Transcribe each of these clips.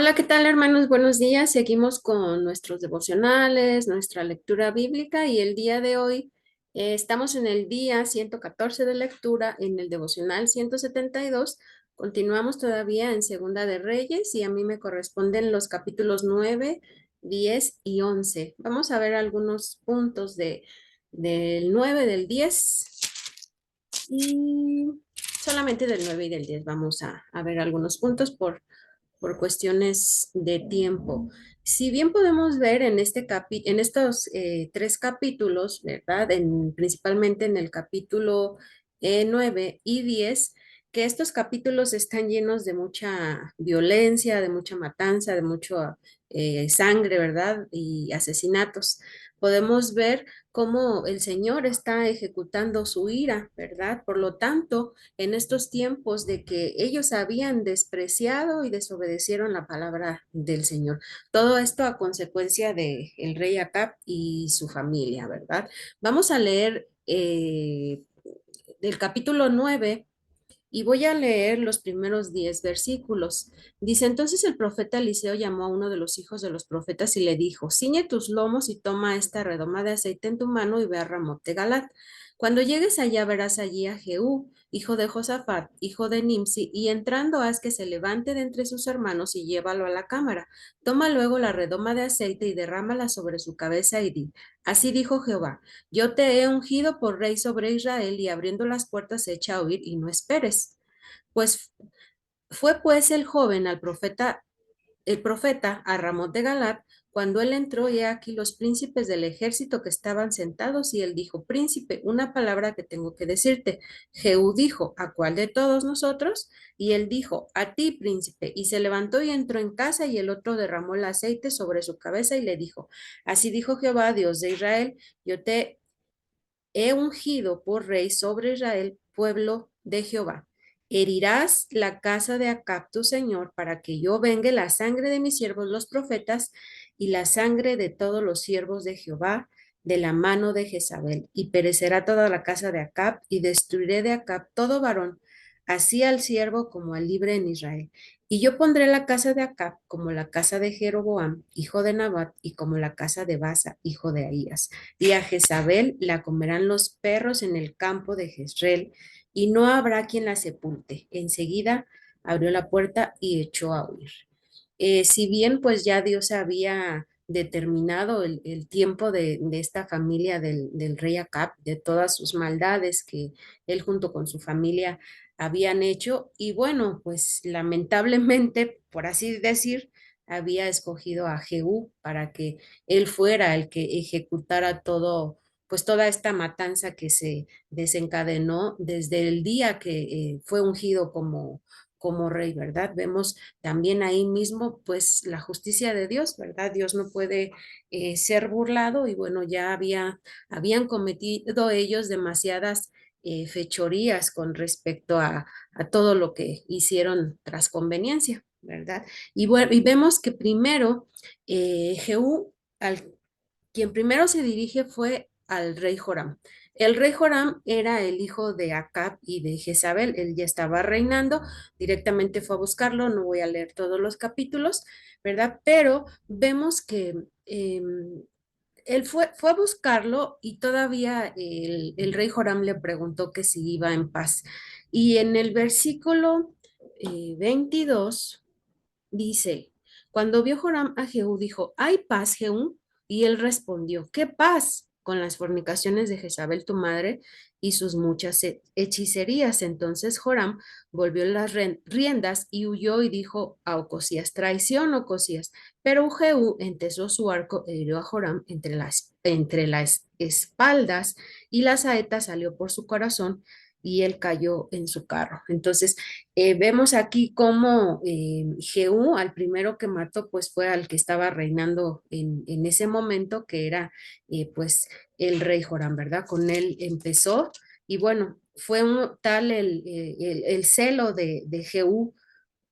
Hola, ¿qué tal, hermanos? Buenos días. Seguimos con nuestros devocionales, nuestra lectura bíblica y el día de hoy estamos en el día 114 de lectura, en el devocional 172. Continuamos todavía en Segunda de Reyes y a mí me corresponden los capítulos 9, 10 y 11. Vamos a ver algunos puntos del 9, del 10 y solamente del 9 y del 10. Vamos a ver algunos puntos por cuestiones de tiempo. Si bien podemos ver en estos tres capítulos, ¿verdad? Principalmente en el capítulo 9 y 10, que estos capítulos están llenos de mucha violencia, de mucha matanza, de mucha sangre, ¿verdad? Y asesinatos. Podemos ver cómo el Señor está ejecutando su ira, ¿verdad? Por lo tanto, en estos tiempos de que ellos habían despreciado y desobedecieron la palabra del Señor. Todo esto a consecuencia de el rey Acab y su familia, ¿verdad? Vamos a leer del capítulo 9 y voy a leer los primeros 10 versículos. Dice, entonces el profeta Eliseo llamó a uno de los hijos de los profetas y le dijo, ciñe tus lomos y toma esta redoma de aceite en tu mano y ve a Ramot de Galat. Cuando llegues allá verás allí a Jehú, hijo de Josafat, hijo de Nimsi, y entrando haz que se levante de entre sus hermanos y llévalo a la cámara. Toma luego la redoma de aceite y derrámala sobre su cabeza y di, así dijo Jehová, yo te he ungido por rey sobre Israel y abriendo las puertas echa a oír y no esperes. Pues fue pues el joven al profeta, el profeta a Ramot de Galat, cuando él entró, y he aquí los príncipes del ejército que estaban sentados, y él dijo, príncipe, una palabra que tengo que decirte. Jehú dijo, ¿a cuál de todos nosotros? Y él dijo, a ti, príncipe. Y se levantó y entró en casa, y el otro derramó el aceite sobre su cabeza y le dijo, así dijo Jehová, Dios de Israel, yo te he ungido por rey sobre Israel, pueblo de Jehová. Herirás la casa de Acab tu señor para que yo vengue la sangre de mis siervos los profetas y la sangre de todos los siervos de Jehová de la mano de Jezabel, y perecerá toda la casa de Acab, y destruiré de Acab todo varón, así al siervo como al libre en Israel. Y yo pondré la casa de Acab como la casa de Jeroboam, hijo de Nabat, y como la casa de Basa, hijo de Ahías, y a Jezabel la comerán los perros en el campo de Jezreel, y no habrá quien la sepulte. Enseguida abrió la puerta y echó a huir. Si bien pues ya Dios había determinado el tiempo de esta familia del rey Acab, de todas sus maldades que él junto con su familia habían hecho, y bueno, pues lamentablemente, por así decir, había escogido a Jehú para que él fuera el que ejecutara todo, pues toda esta matanza que se desencadenó desde el día que fue ungido como rey, ¿verdad? Vemos también ahí mismo, pues la justicia de Dios, ¿verdad? Dios no puede ser burlado y bueno, habían cometido ellos demasiadas fechorías con respecto a todo lo que hicieron tras conveniencia, ¿verdad? Y bueno, y vemos que primero Jehú, quien primero se dirige fue al rey Joram. El rey Joram era el hijo de Acab y de Jezabel, él ya estaba reinando, directamente fue a buscarlo, no voy a leer todos los capítulos, ¿verdad? Pero vemos que él fue a buscarlo y todavía el rey Joram le preguntó que si iba en paz. Y en el versículo 22 dice, cuando vio Joram a Jehú, dijo, ¿hay paz, Jehú? Y él respondió, ¿qué paz? Con las fornicaciones de Jezabel tu madre y sus muchas hechicerías. Entonces Joram volvió las riendas y huyó y dijo a Ocosías, traición, Ocosías. Pero Jehú entesó su arco e hirió a Joram entre las espaldas, y la saeta salió por su corazón y él cayó en su carro. Entonces, vemos aquí cómo Jehú, al primero que mató, pues fue al que estaba reinando en ese momento, que era pues el rey Joram, ¿verdad? Con él empezó y bueno, fue tal el celo de Jehú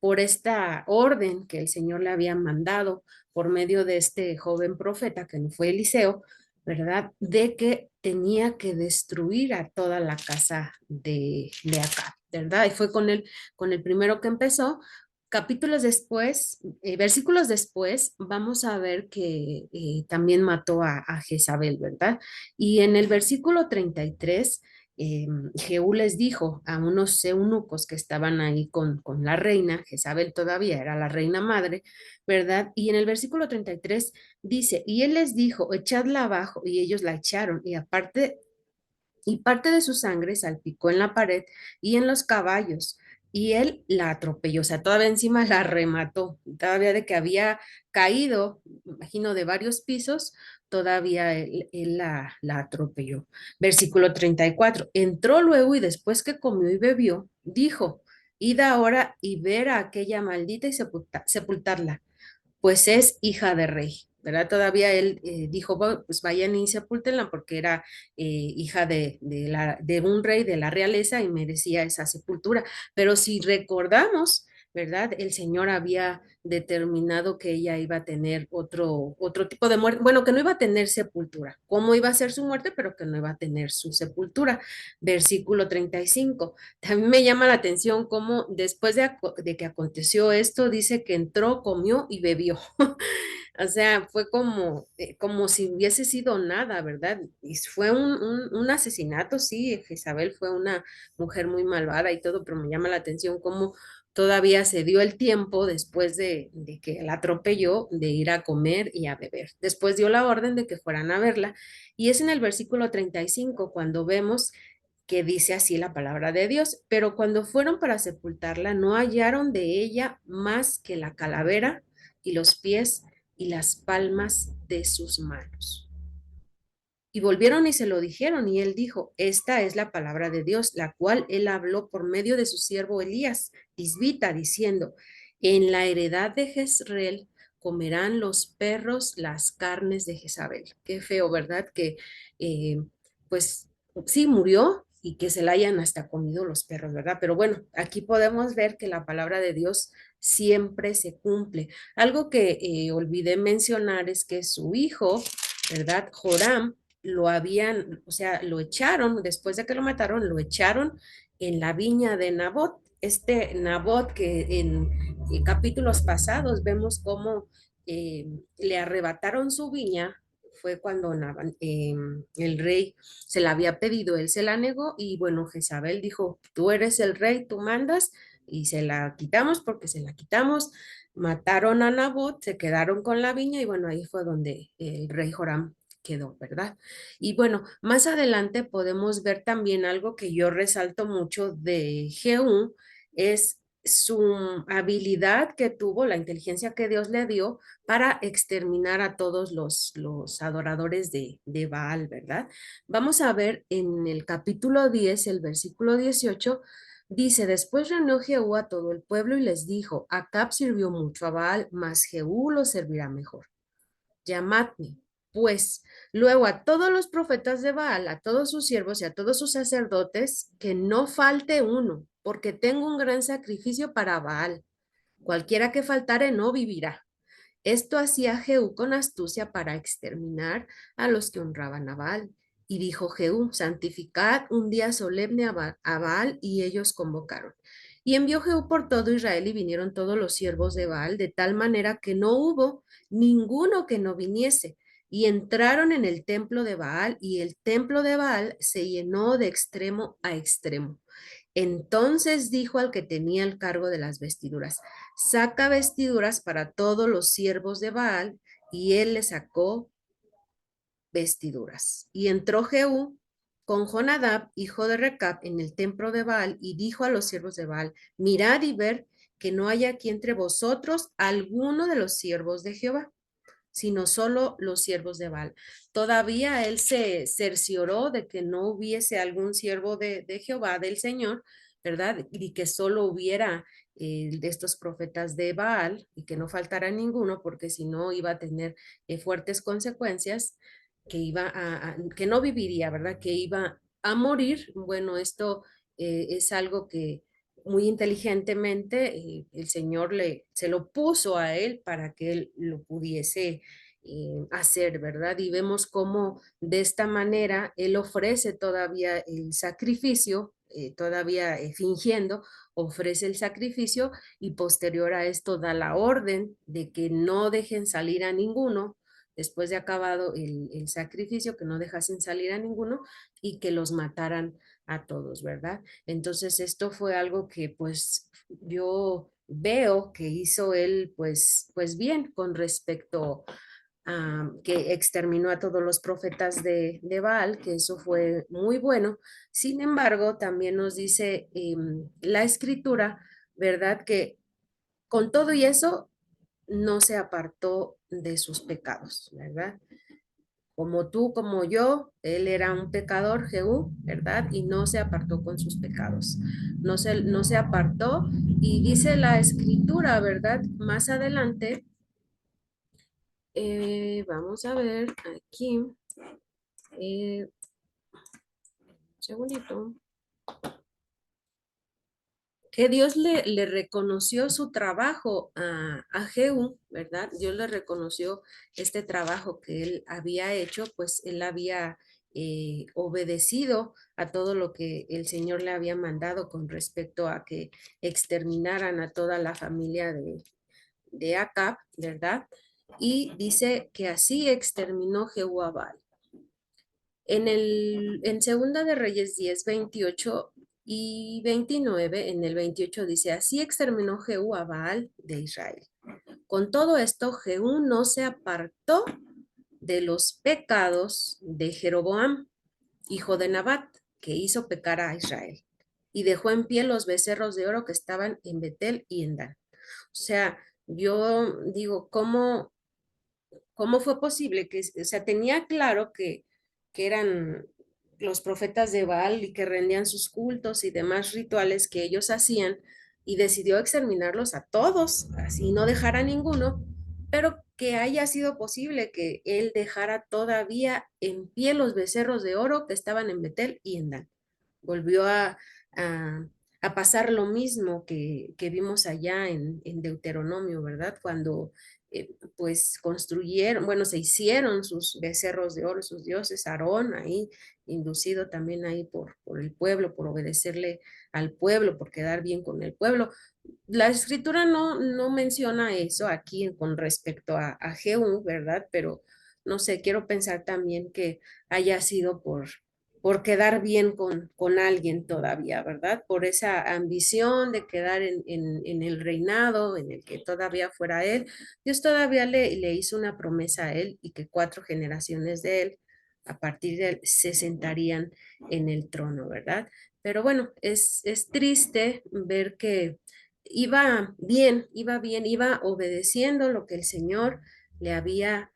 por esta orden que el Señor le había mandado por medio de este joven profeta, que no fue Eliseo, ¿verdad? De que tenía que destruir a toda la casa de Acab, ¿verdad? Y fue con el primero que empezó, capítulos después, versículos después, vamos a ver que también mató a Jezabel, ¿verdad? Y en el versículo 33, Jehú les dijo a unos eunucos que estaban ahí con la reina, Jezabel todavía era la reina madre, ¿verdad? Y en el versículo 33 dice, y él les dijo, echadla abajo, y ellos la echaron, y parte de su sangre salpicó en la pared y en los caballos, y él la atropelló, o sea, todavía encima la remató, todavía de que había caído, imagino, de varios pisos, todavía él la atropelló. Versículo 34, entró luego y después que comió y bebió, dijo, id ahora y ver a aquella maldita y sepultarla pues es hija de rey, ¿verdad? Todavía él dijo, pues vayan y sepúltenla porque era hija de un rey de la realeza y merecía esa sepultura. Pero si recordamos, ¿verdad? El Señor había determinado que ella iba a tener otro tipo de muerte, bueno, que no iba a tener sepultura, cómo iba a ser su muerte, pero que no iba a tener su sepultura. Versículo 35. También me llama la atención cómo después de que aconteció esto, dice que entró, comió y bebió. O sea, fue como si hubiese sido nada, ¿verdad? Y fue un asesinato, sí, Jezabel fue una mujer muy malvada y todo, pero me llama la atención cómo todavía se dio el tiempo después de que la atropelló de ir a comer y a beber. Después dio la orden de que fueran a verla. Y es en el versículo 35 cuando vemos que dice así la palabra de Dios, pero cuando fueron para sepultarla no hallaron de ella más que la calavera y los pies y las palmas de sus manos. Y volvieron y se lo dijeron, y él dijo, esta es la palabra de Dios, la cual él habló por medio de su siervo Elías, Tisbita, diciendo, en la heredad de Jezreel comerán los perros las carnes de Jezabel. Qué feo, ¿verdad? Que eh, pues sí murió y que se la hayan hasta comido los perros, ¿verdad? Pero bueno, aquí podemos ver que la palabra de Dios siempre se cumple. Algo que olvidé mencionar es que su hijo, ¿verdad? Joram lo habían, o sea, lo echaron, después de que lo mataron, lo echaron en la viña de Nabot. Este Nabot que en capítulos pasados vemos cómo le arrebataron su viña, fue cuando el rey se la había pedido, él se la negó y bueno, Jezabel dijo, tú eres el rey, tú mandas y se la quitamos porque se la quitamos, mataron a Nabot, se quedaron con la viña y bueno, ahí fue donde el rey Joram quedó, ¿verdad? Y bueno, más adelante podemos ver también algo que yo resalto mucho de Jehú, es su habilidad que tuvo, la inteligencia que Dios le dio para exterminar a todos los adoradores de Baal, ¿verdad? Vamos a ver en el capítulo 10, el versículo 18, dice, después reunió Jehú a todo el pueblo y les dijo, Acab sirvió mucho a Baal, mas Jehú lo servirá mejor llamadme. Pues luego a todos los profetas de Baal, a todos sus siervos y a todos sus sacerdotes, que no falte uno, porque tengo un gran sacrificio para Baal. Cualquiera que faltare no vivirá. Esto hacía Jehú con astucia para exterminar a los que honraban a Baal. Y dijo Jehú, santificad un día solemne a Baal, y ellos convocaron. Y envió Jehú por todo Israel y vinieron todos los siervos de Baal, de tal manera que no hubo ninguno que no viniese. Y entraron en el templo de Baal, y el templo de Baal se llenó de extremo a extremo. Entonces dijo al que tenía el cargo de las vestiduras, saca vestiduras para todos los siervos de Baal, y él le sacó vestiduras. Y entró Jehú con Jonadab, hijo de Recab, en el templo de Baal, y dijo a los siervos de Baal, mirad y ver que no haya aquí entre vosotros alguno de los siervos de Jehová, sino solo los siervos de Baal. Todavía él se cercioró de que no hubiese algún siervo de Jehová, del Señor, ¿verdad? Y que solo hubiera de estos profetas de Baal y que no faltara ninguno, porque si no iba a tener fuertes consecuencias, que no viviría, ¿verdad? Que iba a morir. Bueno, esto es algo que muy inteligentemente el Señor se lo puso a él para que él lo pudiese hacer, ¿verdad? Y vemos cómo de esta manera él ofrece todavía el sacrificio todavía fingiendo, ofrece el sacrificio y posterior a esto da la orden de que no dejen salir a ninguno después de acabado el sacrificio, que no dejasen salir a ninguno y que los mataran a todos, ¿verdad? Entonces esto fue algo que pues yo veo que hizo él pues bien con respecto que exterminó a todos los profetas de Baal, que eso fue muy bueno. Sin embargo, también nos dice la escritura, ¿verdad? Que con todo y eso no se apartó de sus pecados, ¿verdad? Como tú, como yo, él era un pecador, Jehú, ¿verdad? Y no se apartó con sus pecados. No se apartó y dice la escritura, ¿verdad? Más adelante, vamos a ver aquí, un segundito, que Dios le reconoció su trabajo a Jehú, ¿verdad? Dios le reconoció este trabajo que él había hecho, pues él había obedecido a todo lo que el Señor le había mandado con respecto a que exterminaran a toda la familia de Acab, ¿verdad? Y dice que así exterminó Jehú a Baal. En Segunda de Reyes 10 28 y 29 en el 28 dice, así exterminó Jehú a Baal de Israel. Con todo esto, Jehú no se apartó de los pecados de Jeroboam, hijo de Nabat, que hizo pecar a Israel, y dejó en pie los becerros de oro que estaban en Betel y en Dan. O sea, yo digo, ¿cómo fue posible que, o sea, tenía claro que eran los profetas de Baal y que rendían sus cultos y demás rituales que ellos hacían y decidió exterminarlos a todos, así no dejar a ninguno, pero que haya sido posible que él dejara todavía en pie los becerros de oro que estaban en Betel y en Dan? Volvió a, a pasar lo mismo que vimos allá en Deuteronomio, ¿verdad? Cuando pues construyeron, bueno, se hicieron sus becerros de oro, sus dioses, Aarón ahí, inducido también ahí por el pueblo, por obedecerle al pueblo, por quedar bien con el pueblo. La escritura no menciona eso aquí con respecto a Jehú, ¿verdad? Pero no sé, quiero pensar también que haya sido por quedar bien con alguien todavía, ¿verdad? Por esa ambición de quedar en el reinado en el que todavía fuera él. Dios todavía le hizo una promesa a él y que 4 generaciones de él, a partir de él, se sentarían en el trono, ¿verdad? Pero bueno, es triste ver que iba bien, iba obedeciendo lo que el Señor le había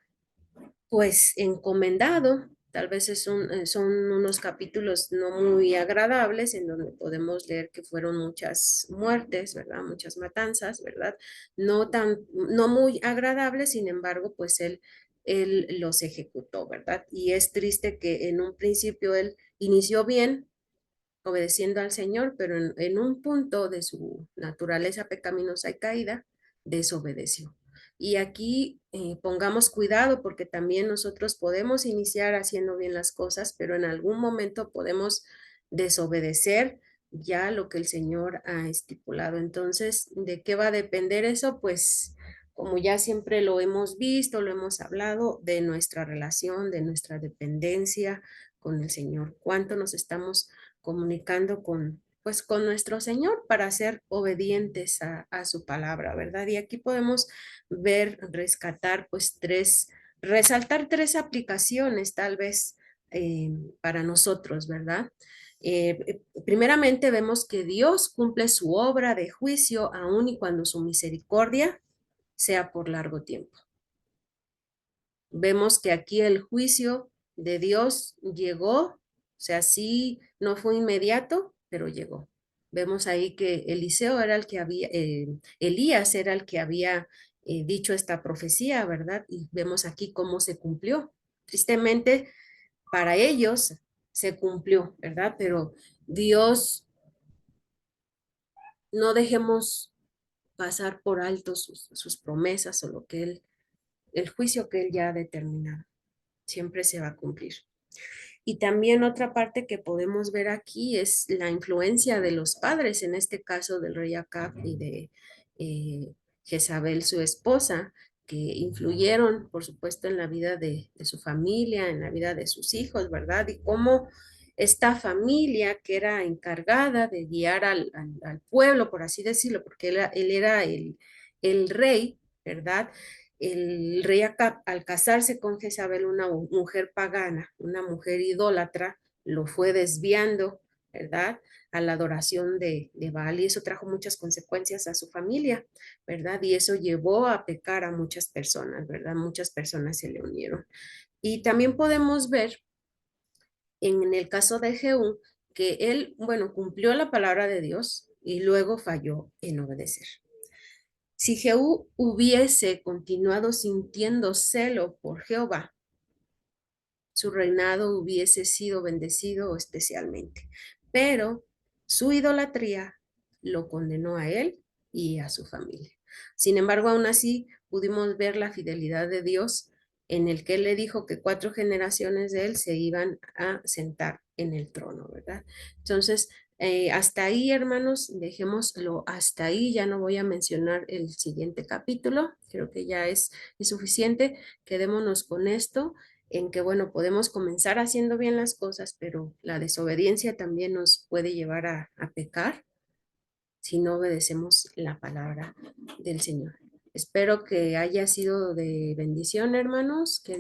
pues encomendado. Tal vez son unos capítulos no muy agradables en donde podemos leer que fueron muchas muertes, ¿verdad? Muchas matanzas, ¿verdad? No muy agradables, sin embargo, pues él los ejecutó, ¿verdad? Y es triste que en un principio él inició bien, obedeciendo al Señor, pero en un punto de su naturaleza pecaminosa y caída, desobedeció. Y aquí pongamos cuidado porque también nosotros podemos iniciar haciendo bien las cosas, pero en algún momento podemos desobedecer ya lo que el Señor ha estipulado. Entonces, ¿de qué va a depender eso? Pues como ya siempre lo hemos visto, lo hemos hablado, de nuestra relación, de nuestra dependencia con el Señor. ¿Cuánto nos estamos comunicando pues, con nuestro Señor para ser obedientes a su palabra, ¿verdad? Y aquí podemos ver, rescatar, pues, resaltar 3 aplicaciones tal vez para nosotros, ¿verdad? Primeramente vemos que Dios cumple su obra de juicio aun y cuando su misericordia sea por largo tiempo. Vemos que aquí el juicio de Dios llegó, o sea, sí, no fue inmediato, pero llegó. Vemos ahí que Eliseo era el que había, Elías era el que había dicho esta profecía, ¿verdad? Y vemos aquí cómo se cumplió. Tristemente, para ellos se cumplió, ¿verdad? Pero Dios, no dejemos pasar por alto sus promesas o el juicio que Él ya ha determinado. Siempre se va a cumplir. Y también otra parte que podemos ver aquí es la influencia de los padres, en este caso del rey Acab y de Jezabel, su esposa, que influyeron, por supuesto, en la vida de su familia, en la vida de sus hijos, ¿verdad? Y cómo esta familia que era encargada de guiar al pueblo, por así decirlo, porque él era el rey, ¿verdad? El rey Acab, al casarse con Jezabel, una mujer pagana, una mujer idólatra, lo fue desviando, ¿verdad? A la adoración de Baal, y eso trajo muchas consecuencias a su familia, ¿verdad? Y eso llevó a pecar a muchas personas, ¿verdad? Muchas personas se le unieron. Y también podemos ver en el caso de Jehú que él, bueno, cumplió la palabra de Dios y luego falló en obedecer. Si Jehú hubiese continuado sintiendo celo por Jehová, su reinado hubiese sido bendecido especialmente. Pero su idolatría lo condenó a él y a su familia. Sin embargo, aún así pudimos ver la fidelidad de Dios en el que él le dijo que 4 generaciones de él se iban a sentar en el trono, ¿verdad? Entonces, hasta ahí, hermanos, dejémoslo hasta ahí. Ya no voy a mencionar el siguiente capítulo. Creo que ya es suficiente. Quedémonos con esto en que, bueno, podemos comenzar haciendo bien las cosas, pero la desobediencia también nos puede llevar a pecar si no obedecemos la palabra del Señor. Espero que haya sido de bendición, hermanos, que